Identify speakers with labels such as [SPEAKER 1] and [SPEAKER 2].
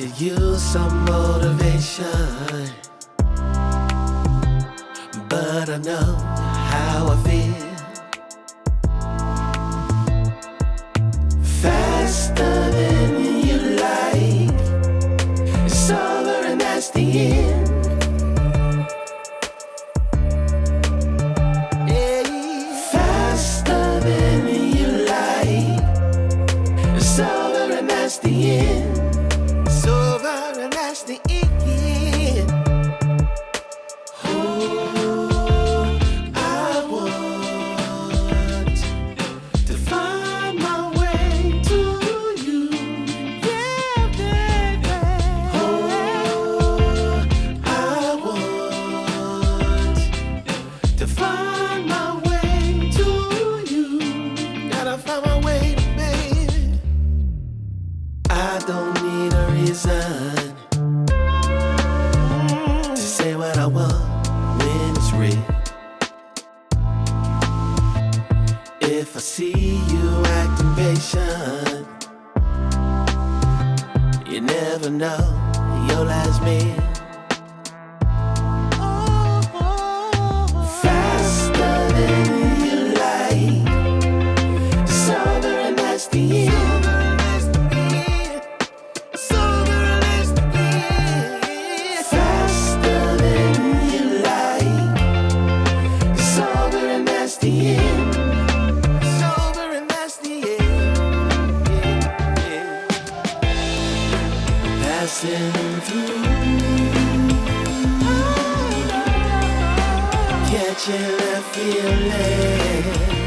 [SPEAKER 1] could use some motivation, but I know how I feel. Faster than you like, it's over and that's the end. Faster than you like, it's over and that's the end. It's over and that's the end. Oh, I want to find my way to you. Yeah, baby. Oh, I want to find my way to you. Gotta find my way to baby. I don't need a reason to say what I want when it's real. If I see you acting patient, you never know your last meal. Faster than you like, it's over and that's the end. Faster than you like, it's over and that's the end. It's over and that's the end. Passing through, catching that feeling.